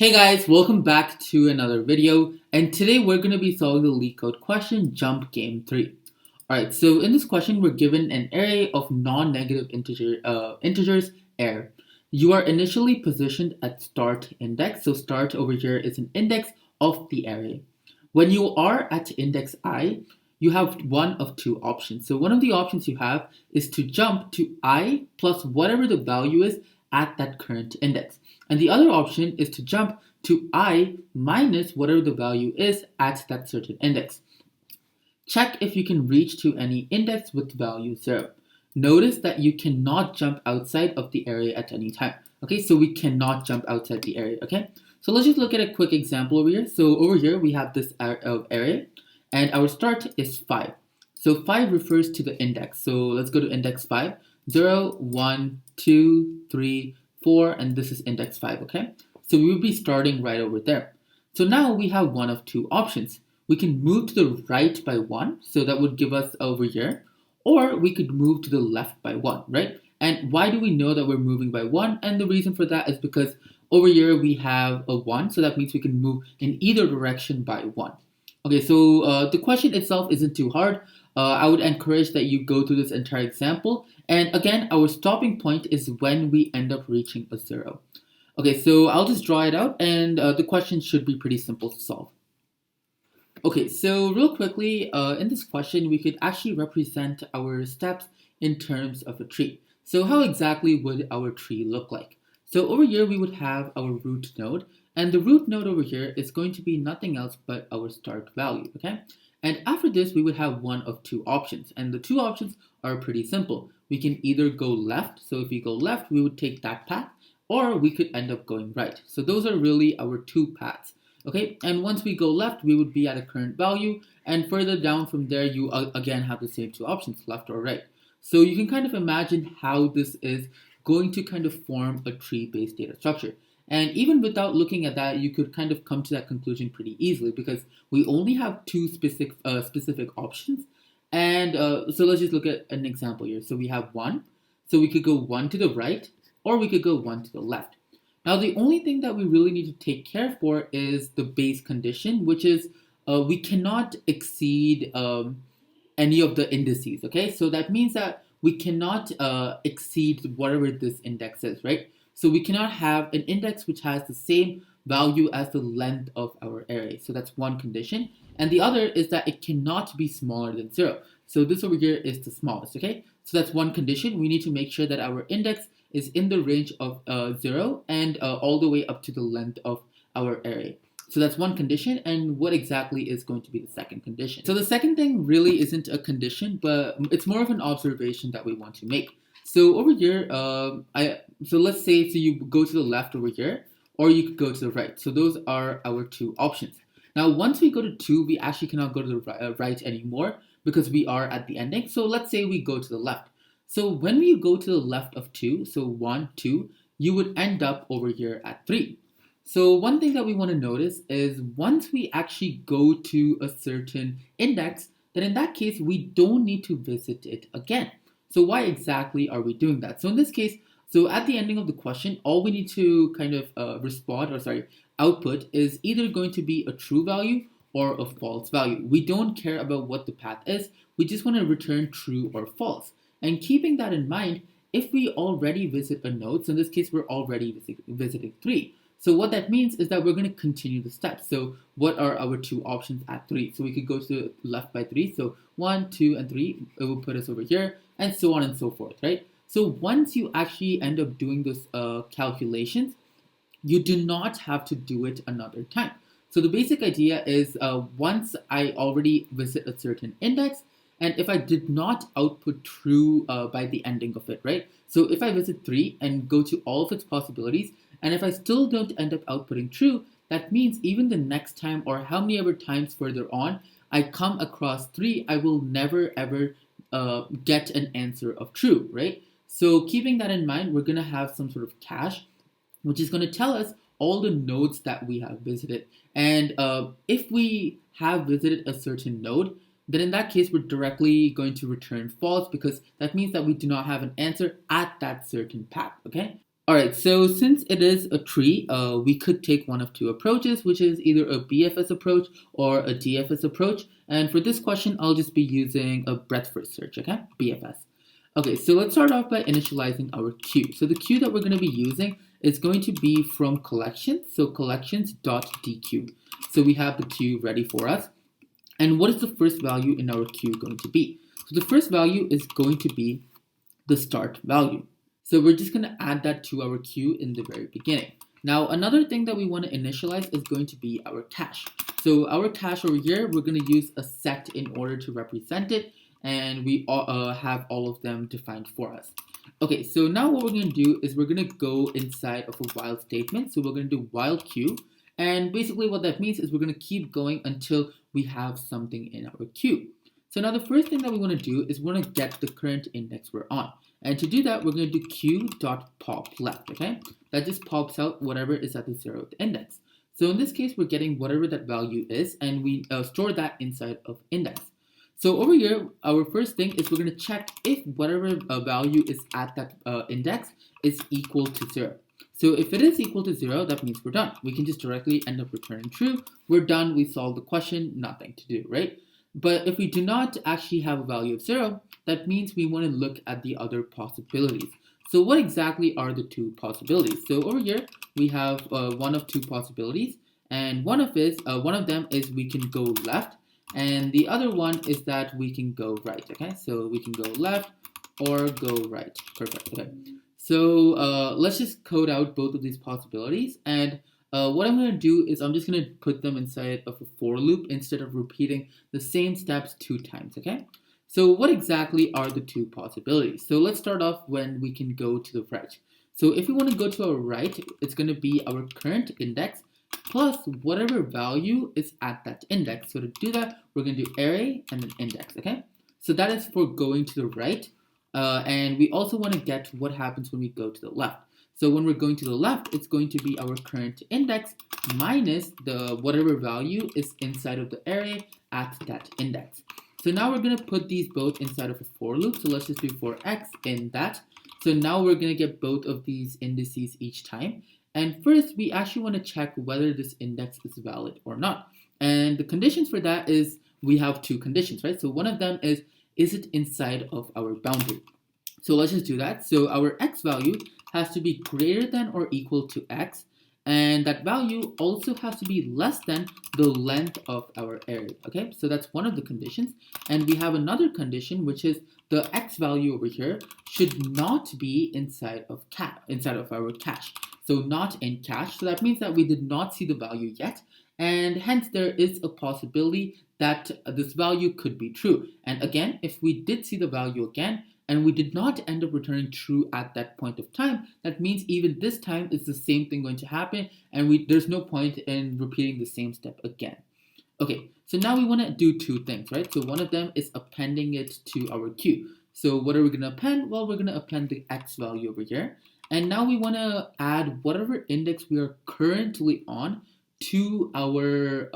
Hey guys, welcome back to another video, and today we're going to be solving the Leet code question jump game 3. Alright, so in this question we're given an array of non-negative integers air. You are initially positioned at start index, so start over here is an index of the array. When you are at index I, you have one of two options. So one of the options you have is to jump to I plus whatever the value is at that current index. And the other option is to jump to I minus whatever the value is at that certain index. Check if you can reach to any index with value 0. Notice that you cannot jump outside of the array at any time. Okay, so we cannot jump outside the array. Okay, so let's just look at a quick example over here. So over here we have this array and our start is 5. So 5 refers to the index. So let's go to index 5. 0, 1, 2, 3, 4, and this is index 5, okay? So we will be starting right over there. So now we have one of two options. We can move to the right by 1, so that would give us over here, or we could move to the left by 1, right? And why do we know that we're moving by 1? And the reason for that is because over here we have a 1, so that means we can move in either direction by 1. Okay, so the question itself isn't too hard. I would encourage that you go through this entire example. And again, our stopping point is when we end up reaching a 0. Okay, so I'll just draw it out and the question should be pretty simple to solve. Okay, so real quickly, in this question, we could actually represent our steps in terms of a tree. So how exactly would our tree look like? So over here, we would have our root node. And the root node over here is going to be nothing else but our start value, okay? And after this, we would have one of two options. And the two options are pretty simple. We can either go left. So if we go left, we would take that path. Or we could end up going right. So those are really our two paths. Okay, and once we go left, we would be at a current value. And further down from there, you again have the same two options, left or right. So you can kind of imagine how this is going to kind of form a tree-based data structure. And even without looking at that, you could kind of come to that conclusion pretty easily because we only have two specific options. And so let's just look at an example here. So we have 1. So we could go 1 to the right or we could go 1 to the left. Now, the only thing that we really need to take care for is the base condition, which is we cannot exceed any of the indices, okay? So that means that we cannot exceed whatever this index is, right? So we cannot have an index which has the same value as the length of our array. So that's one condition. And the other is that it cannot be smaller than 0. So this over here is the smallest, okay? So that's one condition. We need to make sure that our index is in the range of 0 and all the way up to the length of our array. So that's one condition, and what exactly is going to be the second condition? So the second thing really isn't a condition, but it's more of an observation that we want to make. So over here, so let's say you go to the left over here, or you could go to the right. So those are our two options. Now, once we go to 2, we actually cannot go to the right anymore because we are at the ending. So let's say we go to the left. So when we go to the left of 2, so 1, 2, you would end up over here at 3. So one thing that we want to notice is once we actually go to a certain index, then in that case, we don't need to visit it again. So why exactly are we doing that? So in this case, so at the ending of the question, all we need to kind of output is either going to be a true value or a false value. We don't care about what the path is. We just want to return true or false. And keeping that in mind, if we already visit a node, so in this case, we're already visiting 3. So what that means is that we're going to continue the steps. So what are our two options at 3? So we could go to the left by 3. So 1, 2, and 3, it will put us over here, and so on and so forth, right? So once you actually end up doing those calculations, you do not have to do it another time. So the basic idea is once I already visit a certain index, and if I did not output true by the ending of it, right? So if I visit 3 and go to all of its possibilities, and if I still don't end up outputting true, that means even the next time or how many ever times further on I come across 3, I will never ever get an answer of true, right? So keeping that in mind, we're going to have some sort of cache, which is going to tell us all the nodes that we have visited. And if we have visited a certain node, then in that case, we're directly going to return false because that means that we do not have an answer at that certain path, okay? Alright, so since it is a tree, we could take one of two approaches, which is either a BFS approach or a DFS approach. And for this question, I'll just be using a breadth first search, okay? BFS. Okay, so let's start off by initializing our queue. So the queue that we're going to be using is going to be from collections, so collections.dq. So we have the queue ready for us. And what is the first value in our queue going to be? So the first value is going to be the start value. So we're just going to add that to our queue in the very beginning. Now, another thing that we want to initialize is going to be our cache. So our cache over here, we're going to use a set in order to represent it, and we have all of them defined for us. Okay, so now what we're going to do is we're going to go inside of a while statement. So we're going to do while queue, and basically what that means is we're going to keep going until we have something in our queue. So now the first thing that we want to do is we want to get the current index we're on. And to do that, we're going to do queue.pop left, okay? That just pops out whatever is at the 0th index. So in this case, we're getting whatever that value is, and we store that inside of index. So over here, our first thing is we're going to check if whatever value is at that index is equal to 0. So if it is equal to 0, that means we're done. We can just directly end up returning true. We're done. We solved the question. Nothing to do, right? But if we do not actually have a value of 0, that means we want to look at the other possibilities. So what exactly are the two possibilities? So over here, we have one of two possibilities. And one of them is we can go left. And the other one is that we can go right, okay? So we can go left or go right. Perfect, okay. So let's just code out both of these possibilities. And what I'm going to do is I'm just going to put them inside of a for loop instead of repeating the same steps 2 times, okay? So what exactly are the two possibilities? So let's start off when we can go to the right. So if we want to go to our right, it's going to be our current index plus whatever value is at that index. So to do that, we're going to do array and then index, okay? So that is for going to the right. And we also want to get what happens when we go to the left. So when we're going to the left, it's going to be our current index minus the whatever value is inside of the array at that index. So now we're going to put these both inside of a for loop. So let's just do for x in that. So now we're going to get both of these indices each time. And first, we actually want to check whether this index is valid or not. And the conditions for that is we have 2 conditions, right? So one of them is it inside of our boundary? So let's just do that. So our x value has to be greater than or equal to x, and that value also has to be less than the length of our array, okay? So that's one of the conditions. And we have another condition, which is the x value over here should not be inside of our cache. So not in cache. So that means that we did not see the value yet, and hence there is a possibility that this value could be true. And again, if we did see the value again, and we did not end up returning true at that point of time, that means even this time it's the same thing going to happen, and there's no point in repeating the same step again. Okay, so now we want to do 2 things, right? So one of them is appending it to our queue. So what are we going to append? Well, we're going to append the x value over here. And now we want to add whatever index we are currently on to our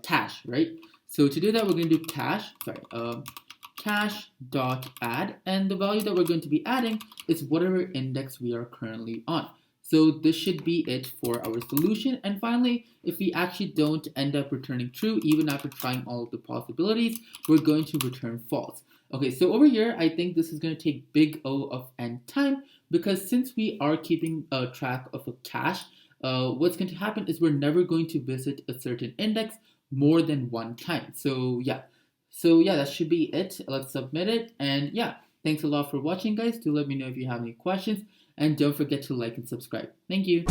cache, right? So to do that, we're going to do cache.add, and the value that we're going to be adding is whatever index we are currently on. So this should be it for our solution. And finally, if we actually don't end up returning true, even after trying all of the possibilities, we're going to return false. Okay, so over here, I think this is going to take big O of n time, because since we are keeping track of a cache, what's going to happen is we're never going to visit a certain index more than 1 time. So yeah, that should be it. Let's submit it. And yeah, thanks a lot for watching, guys. Do let me know if you have any questions. And don't forget to like and subscribe. Thank you.